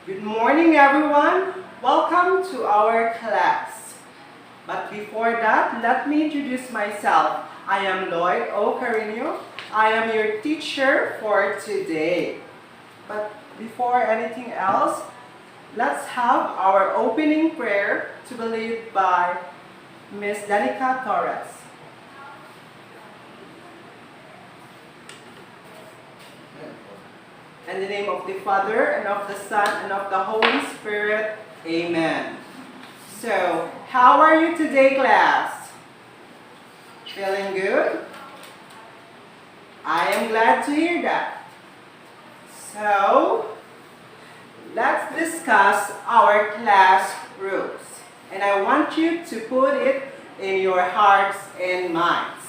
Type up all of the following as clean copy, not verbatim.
Good morning, everyone. Welcome to our class. But before that, let me introduce myself. I am Lloyd O. Cariño. I am your teacher for today. But before anything else, let's have our opening prayer to be led by Miss Danica Torres. In the name of the Father, and of the Son, and of the Holy Spirit. Amen. So, how are you today, class? Feeling good? I am glad to hear that. So, let's discuss our class rules. And I want you to put it in your hearts and minds.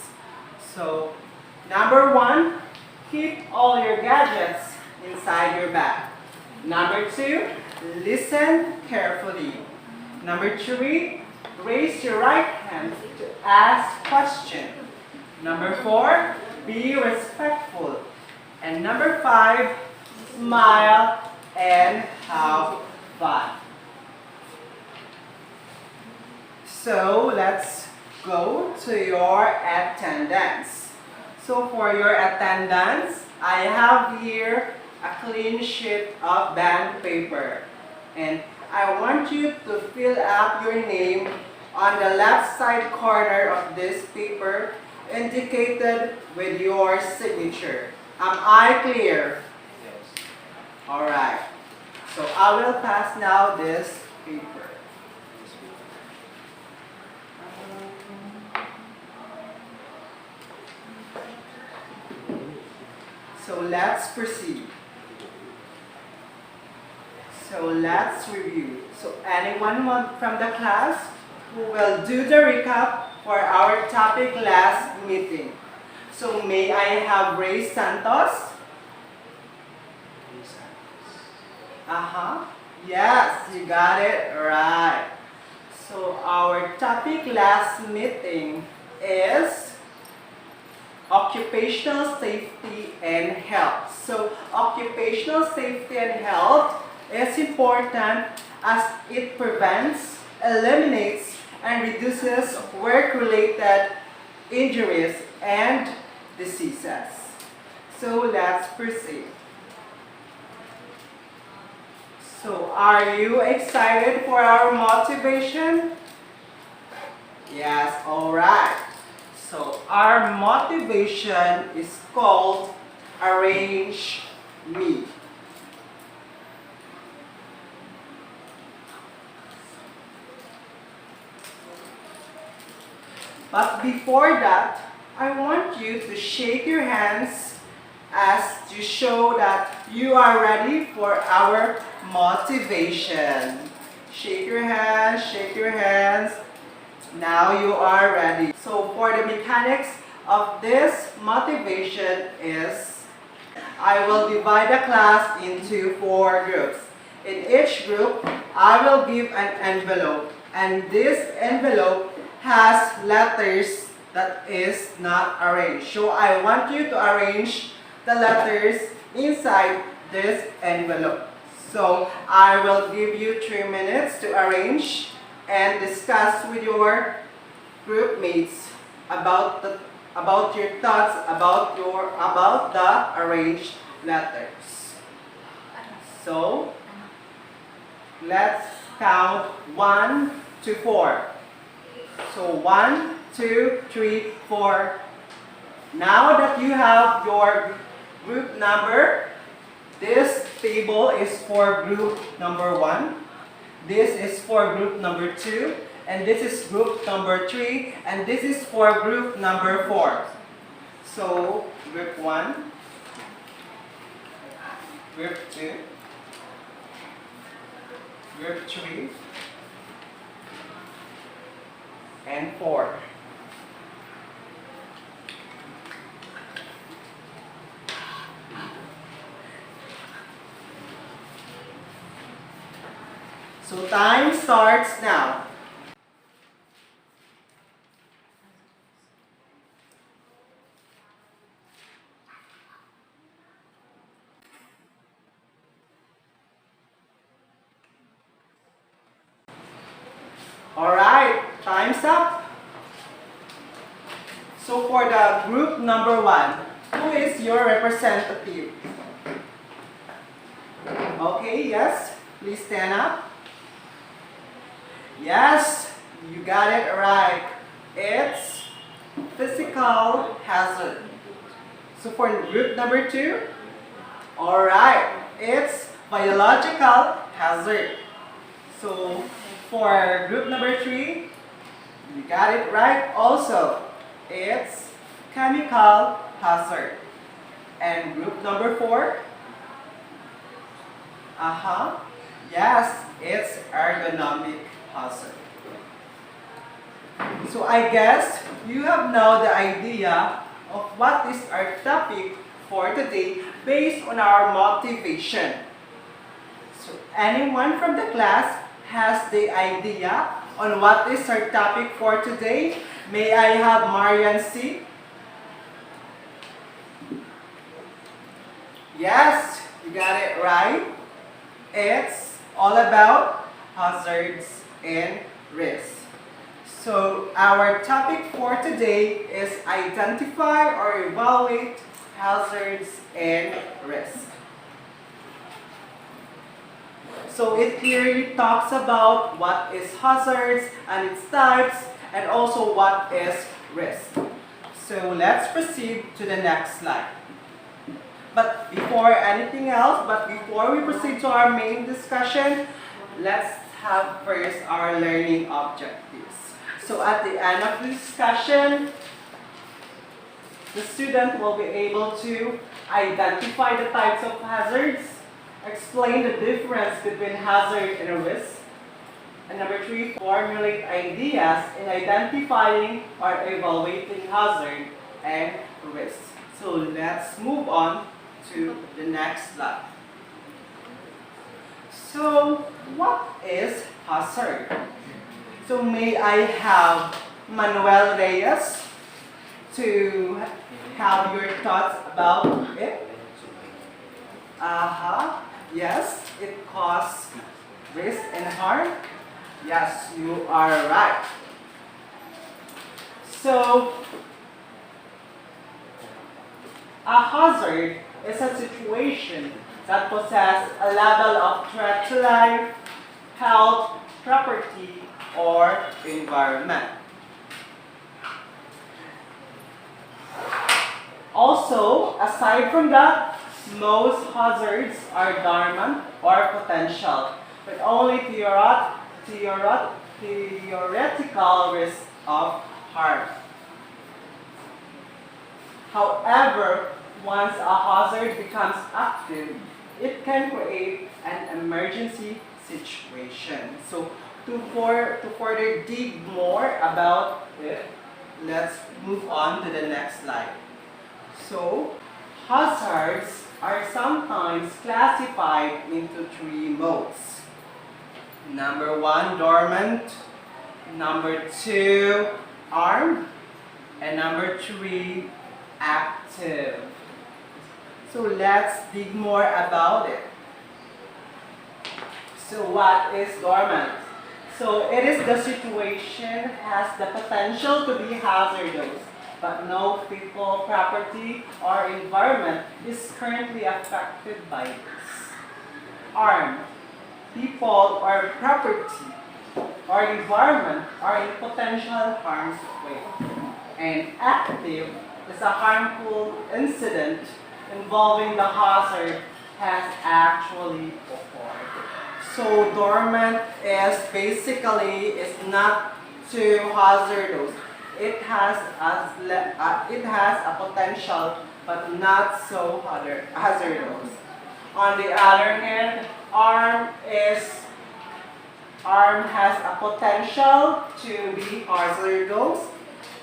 So, number one, keep all your gadgets inside your bag. Number two, listen carefully. Number three, raise your right hand to ask questions. Number four, be respectful. And number five, smile and have fun. So let's go to your attendance. So for your attendance, I have here a clean sheet of band paper. And I want you to fill up your name on the left side corner of this paper indicated with your signature. Am I clear? Yes. Alright. So I will pass now this paper. So let's proceed. So let's review. So anyone from the class who will do the recap for our topic last meeting. So may I have Ray Santos? Yes, you got it right. So our topic last meeting is occupational safety and health. So occupational safety and health is important as it prevents, eliminates, and reduces work-related injuries and diseases. So let's proceed. So are you excited for our motivation? Yes, alright. So our motivation is called Arrange Me. But before that, I want you to shake your hands as to show that you are ready for our motivation. Shake your hands, shake your hands. Now you are ready. So for the mechanics of this motivation is, I will divide the class into 4 groups. In each group, I will give an envelope. And this envelope has letters that is not arranged. So I want you to arrange the letters inside this envelope. So I will give you 3 minutes to arrange and discuss with your group mates about your thoughts about the arranged letters. So let's count 1 to 4. So 1, 2, 3, 4. Now that you have your group number, this table is for group number 1. This is for group number 2. And this is group number 3. And this is for group number 4. So group 1, group 2, group 3, and 4. So time starts now. Alright, time's up. So for the group number 1, who is your representative? Okay, yes, please stand up. Yes, you got it right. It's physical hazard. So for group number 2, alright, it's biological hazard. So for group number 3, you got it right also. It's chemical hazard. And group number 4, yes, it's ergonomic hazard. So I guess you have now the idea of what is our topic for today based on our motivation. So anyone from the class has the idea on what is our topic for today? May I have Marian C? Yes, you got it right. It's all about hazards and risks. So our topic for today is identify or evaluate hazards and risks. So it clearly talks about what is hazards and its types, and also what is risk. So let's proceed to the next slide. But before anything else, before we proceed to our main discussion, let's have first our learning objectives. So at the end of the discussion, the student will be able to identify the types of hazards, explain the difference between hazard and a risk, and number 3, formulate ideas in identifying or evaluating hazard and risk. So let's move on to the next slide. So what is hazard? So may I have Manuel Reyes to have your thoughts about it? Yes, it causes risk and harm. Yes, you are right. So a hazard is a situation that possesses a level of threat to life, health, property, or environment. Also, aside from that, most hazards are dormant or potential, with only theoretical risk of harm. However, once a hazard becomes active, it can create an emergency situation. So to further dig more about it, let's move on to the next slide. So hazards are sometimes classified into 3 modes. Number 1, dormant. Number 2, armed. And number 3, active. So let's dig more about it. So what is dormant? So it is the situation has the potential to be hazardous, but no people, property, or environment is currently affected by this. Armed. People or property or environment are in potential harm's way. And active is a harmful incident involving the hazard has actually occurred. So dormant is basically not too hazardous. It has a potential but not so hazardous. On the other hand, arm has a potential to be hazardous,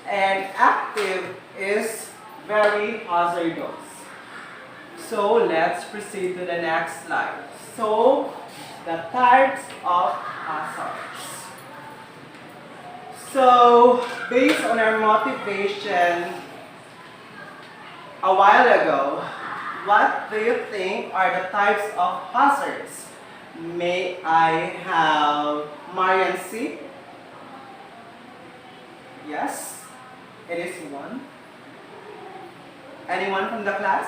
and active is very hazardous. So let's proceed to the next slide. So the types of hazards. So based on our motivation a while ago, what do you think are the types of hazards? May I have Marian C? Yes, it is one. Anyone from the class?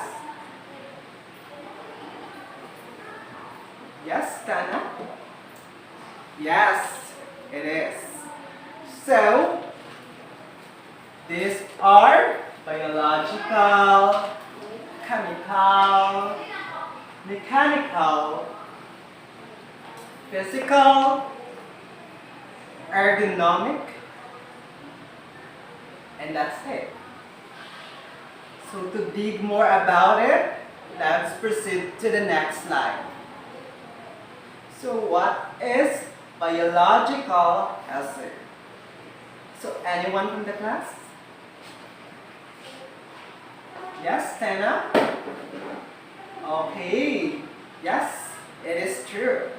Yes, Tana? Yes, it is. So, these are biological, chemical, mechanical, physical, ergonomic, and that's it. So to dig more about it, let's proceed to the next slide. So what is biological hazard? So anyone from the class? Yes, Tana? Okay, yes, it is true.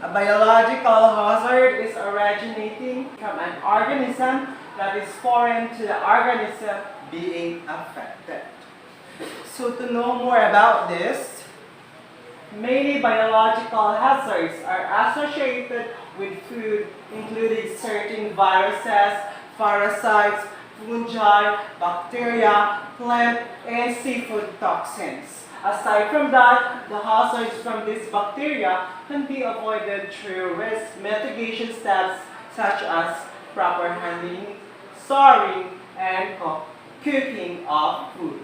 A biological hazard is originating from an organism that is foreign to the organism being affected. So to know more about this, many biological hazards are associated with food, including certain viruses, parasites, fungi, bacteria, plant, and seafood toxins. Aside from that, the hazards from these bacteria can be avoided through risk mitigation steps such as proper handling, storing, and cooking of food.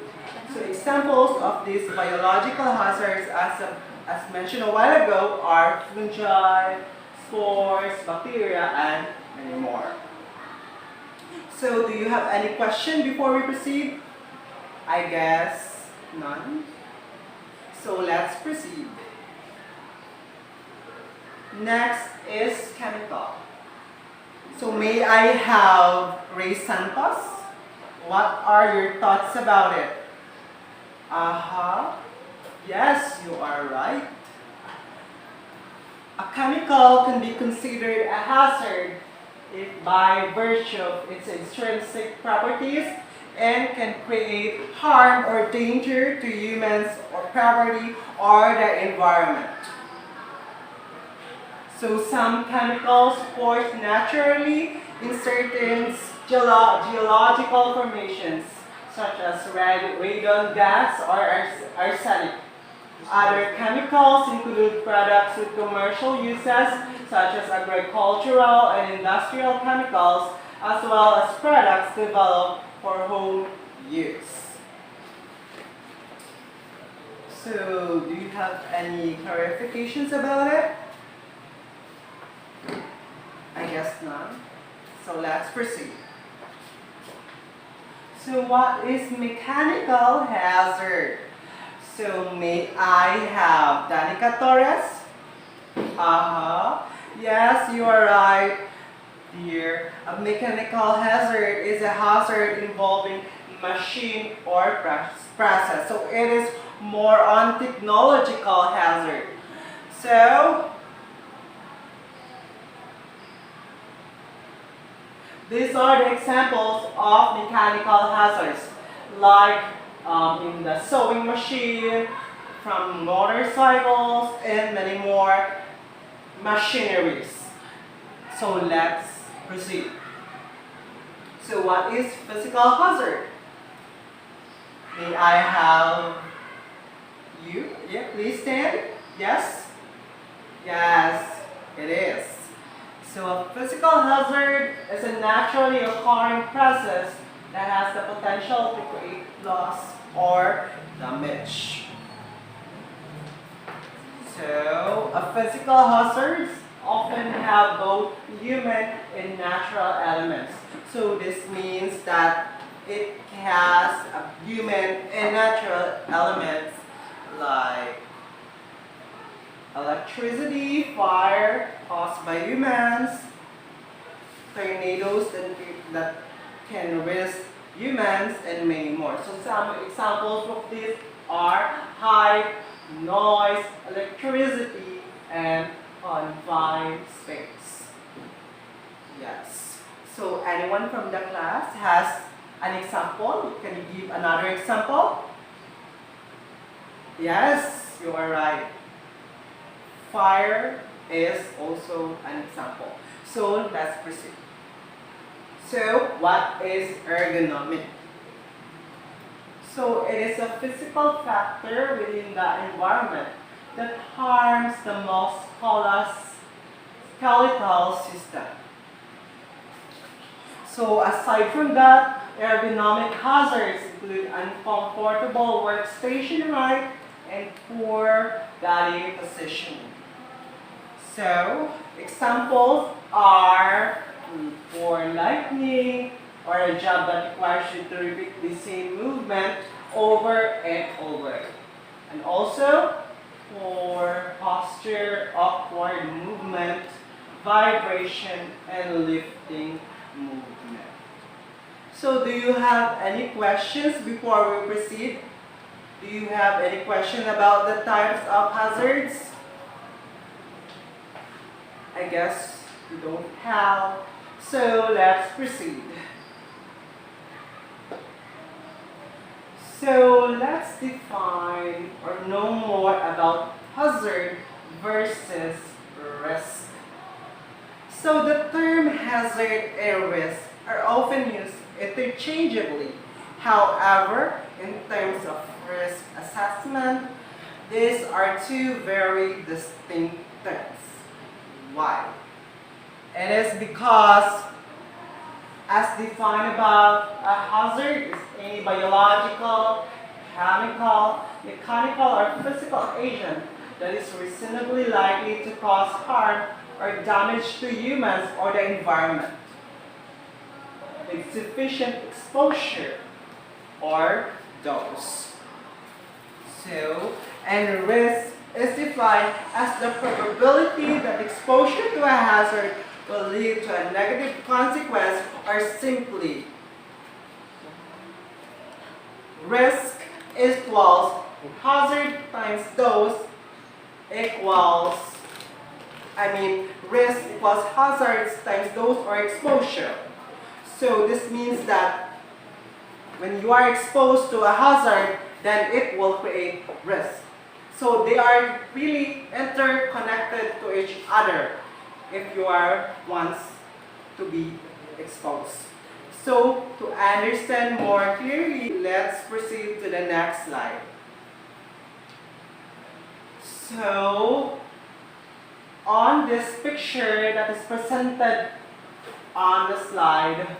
So examples of these biological hazards, as mentioned a while ago, are fungi, spores, bacteria, and many more. So do you have any question before we proceed? I guess none. So let's proceed. Next is chemical. So may I have Ray Santos? What are your thoughts about it? Yes, you are right. A chemical can be considered a hazard if by virtue of its intrinsic properties and can create harm or danger to humans or property or the environment. So some chemicals form naturally in certain geological formations such as radon gas or arsenic. Other chemicals include products with commercial uses such as agricultural and industrial chemicals, as well as products developed for home use. So, do you have any clarifications about it? I guess none. So let's proceed. So what is mechanical hazard? So may I have Danica Torres? Yes, you are right, dear. A mechanical hazard is a hazard involving machine or process. So it is more on technological hazard. So these are the examples of mechanical hazards, like in the sewing machine, from motorcycles, and many more machineries. So let's proceed. So what is physical hazard? May I have you? Yeah, please stand. Yes? Yes, it is. So a physical hazard is a naturally occurring process that has the potential to create loss or damage. So a physical hazards often have both human and natural elements. So this means that it has a human and natural elements like electricity, fire caused by humans, tornadoes that can risk humans, and many more. So some examples of these are height, noise, electricity, and confined space. Yes. So anyone from the class has an example? Can you give another example? Yes, you are right. Fire is also an example. So let's proceed. So, what is ergonomic? So, it is a physical factor within the environment that harms the musculoskeletal system. So, aside from that, ergonomic hazards include uncomfortable workstation height and poor body positioning. So, examples are poor lighting or a job that requires you to repeat the same movement over and over. And also, poor posture, awkward movement, vibration, and lifting movement. So, do you have any questions before we proceed? Do you have any question about the types of hazards? I guess you don't have. So let's proceed. So let's define or know more about hazard versus risk. So the term hazard and risk are often used interchangeably. However, in terms of risk assessment, these are two very distinct terms. Why? It is because, as defined above, a hazard is any biological, chemical, mechanical, or physical agent that is reasonably likely to cause harm or damage to humans or the environment with sufficient exposure or dose. So, and risk is defined as the probability that exposure to a hazard will lead to a negative consequence or simply risk equals hazard times dose equals, risk equals hazards times dose or exposure. So this means that when you are exposed to a hazard, then it will create risk. So they are really interconnected to each other if you are once to be exposed. So to understand more clearly, let's proceed to the next slide. So on this picture that is presented on the slide,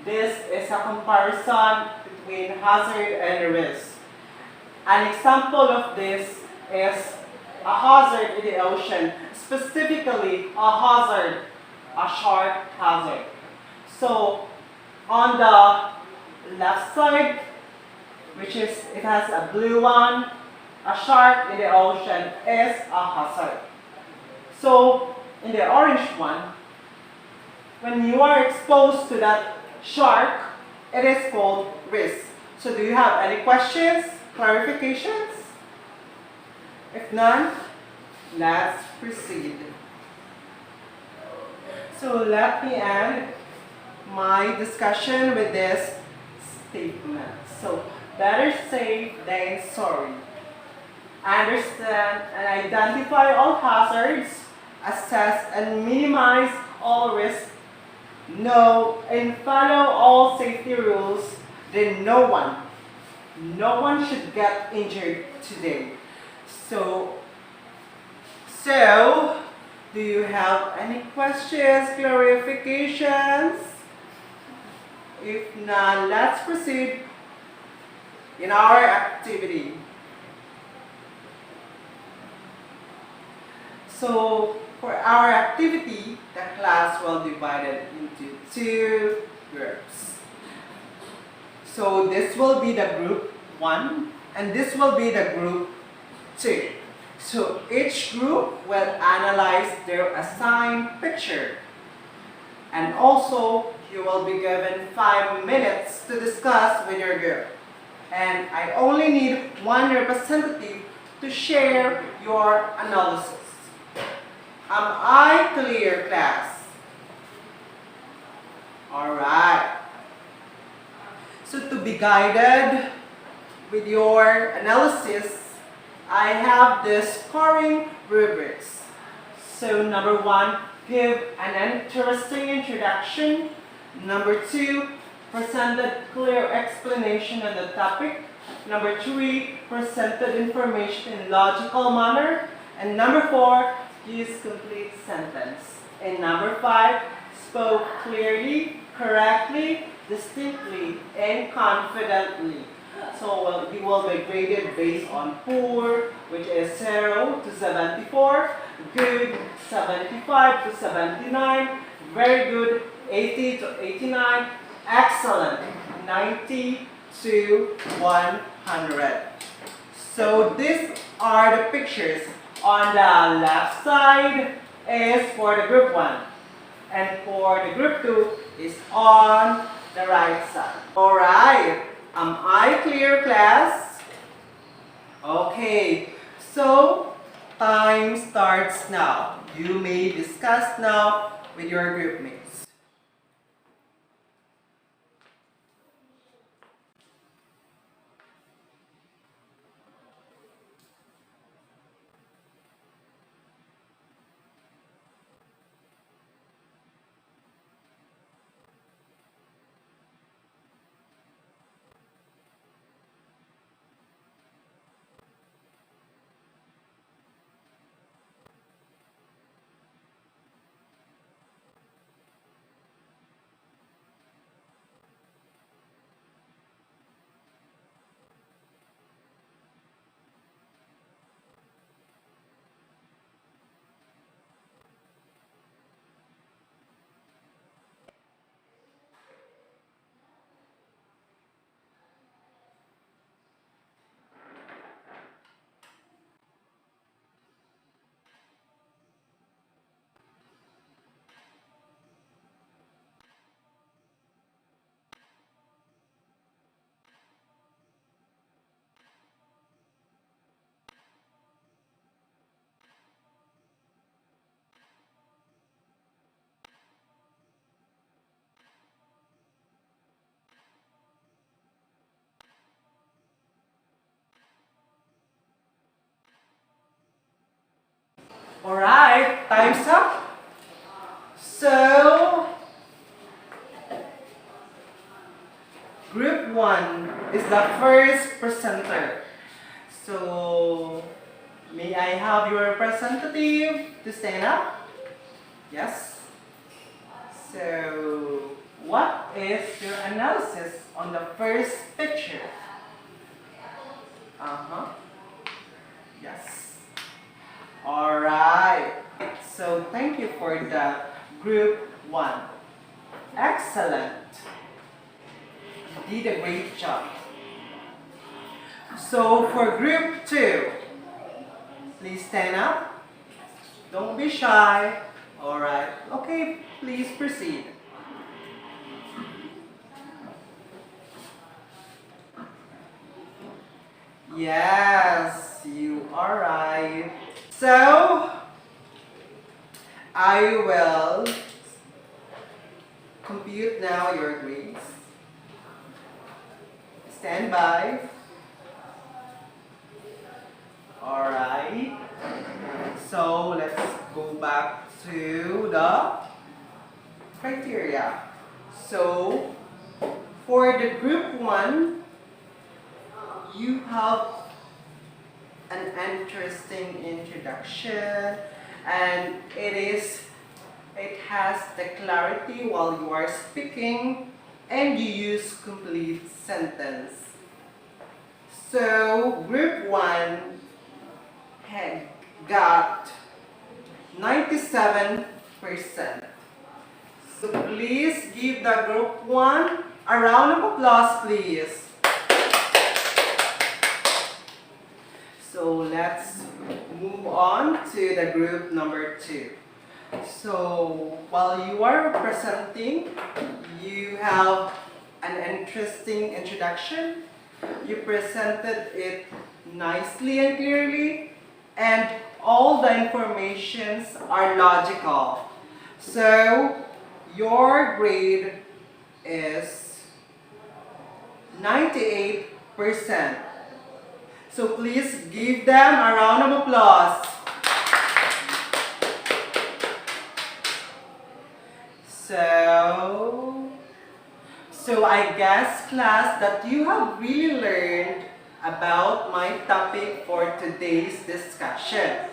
this is a comparison between hazard and risk. An example of this is a hazard in the ocean, specifically a shark hazard. So on the left side, which is, it has a blue one, a shark in the ocean is a hazard. So in the orange one, when you are exposed to that shark, it is called risk. So do you have any questions, clarifications? If none, let's proceed. So let me end my discussion with this statement. So better safe than sorry. Understand and identify all hazards, assess and minimize all risks, know and follow all safety rules, then no one should get injured today. So do you have any questions, clarifications? If not, let's proceed in our activity. So for our activity, the class will be divided into two groups. So this will be the group 1 and this will be the group 2. So each group will analyze their assigned picture. And also, you will be given 5 minutes to discuss with your group. And I only need one representative to share your analysis. Am I clear, class? Alright. So to be guided with your analysis, I have the scoring rubrics. So number 1, give an interesting introduction Number 2, presented clear explanation on the topic. Number 3, presented information in logical manner. And number 4, used complete sentence. And number 5, spoke clearly, correctly, distinctly, and confidently. So you will be graded based on poor, which is 0 to 74, good, 75 to 79, very good, 80 to 89, excellent, 90 to 100. So these are the pictures. On the left side is for the group 1, and for the group 2 is on the right side. Alright, am I clear, class? Okay, so time starts now. You may discuss now with your group mates. Alright, time's up. So, group 1 is the first presenter. So, may I have your representative to stand up? Yes? So, what is your analysis on the first picture? Yes. Alright. So, thank you for the group 1. Excellent. You did a great job. So, for group 2, please stand up. Don't be shy. Alright. Okay, please proceed. Yes, you are right. So, I will compute now your grades. Stand by. Alright. So, let's go back to the criteria. So, for the group 1, you have an interesting introduction, and it has the clarity while you are speaking, and you use complete sentence. So group 1 had got 97%. So please give the group 1 a round of applause, please. So let's move on to the group number 2. So while you are presenting, you have an interesting introduction. You presented it nicely and clearly, and all the informations are logical. So your grade is 98%. So please give them a round of applause. So So I guess, class, that you have really learned about my topic for today's discussion.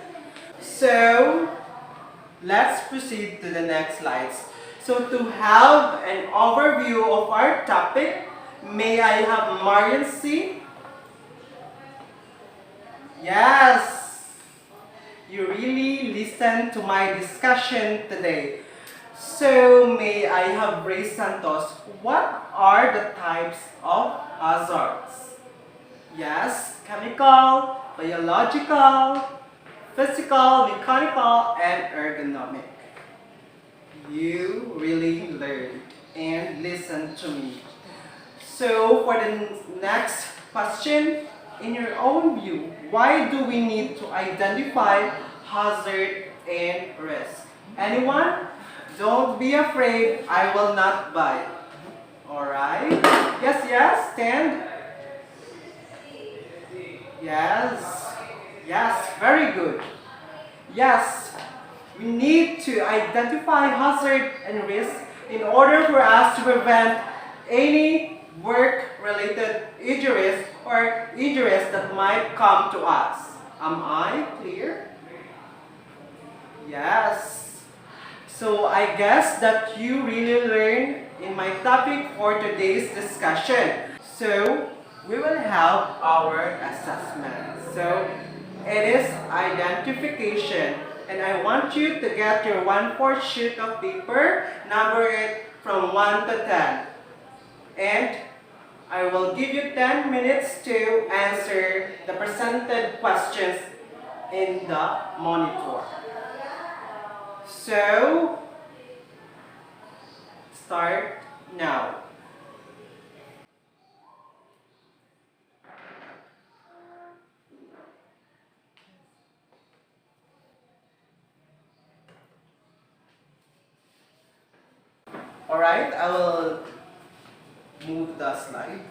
So let's proceed to the next slides. So to have an overview of our topic, may I have Marian C? Yes, you really listened to my discussion today. So may I have Ray Santos? What are the types of hazards? Yes, chemical, biological, physical, mechanical, and ergonomic. You really learned and listened to me. So for the next question, in your own view, why do we need to identify hazard and risk? Anyone? Don't be afraid, I will not bite. Alright? Yes, yes, stand. Yes. Yes, very good. Yes, we need to identify hazard and risk in order for us to prevent any work-related injuries or injuries that might come to us. Am I clear? Yes. So I guess that you really learned in my topic for today's discussion. So we will have our assessment. So it is identification, and I want you to get your 1/4 sheet of paper, number it from 1 to 10. And I will give you 10 minutes to answer the presented questions in the monitor. So, start now. Alright, I will move the slide.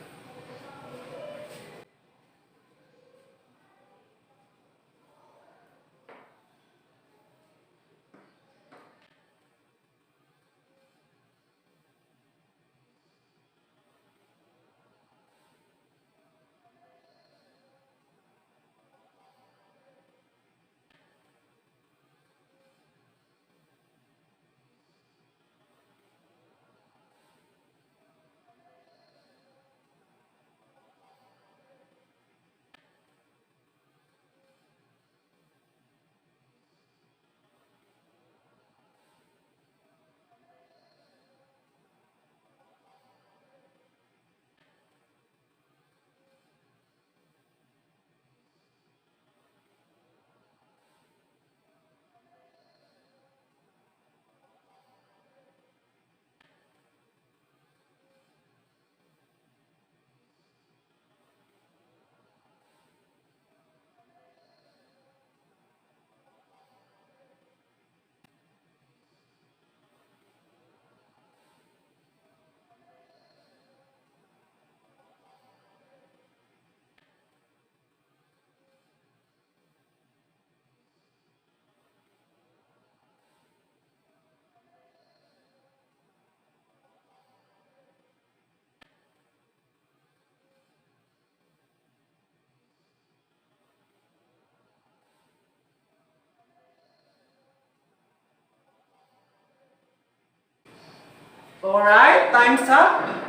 Alright, time's up.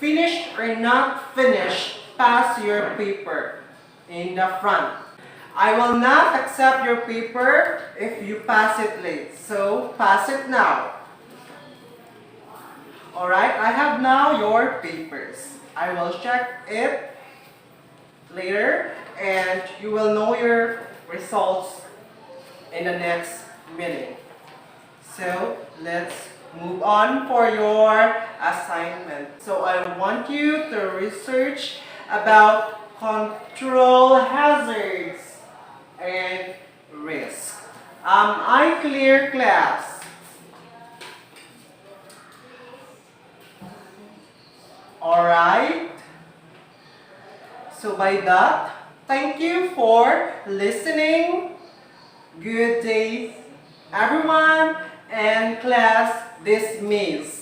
Finished or not finished, pass your paper in the front. I will not accept your paper if you pass it late. So, pass it now. Alright, I have now your papers. I will check it later and you will know your results in the next meeting. So, let's move on for your assignment. So, I want you to research about control hazards and risk. Am I clear, class? Alright. So by that, thank you for listening. Good day, everyone, and class dismissed.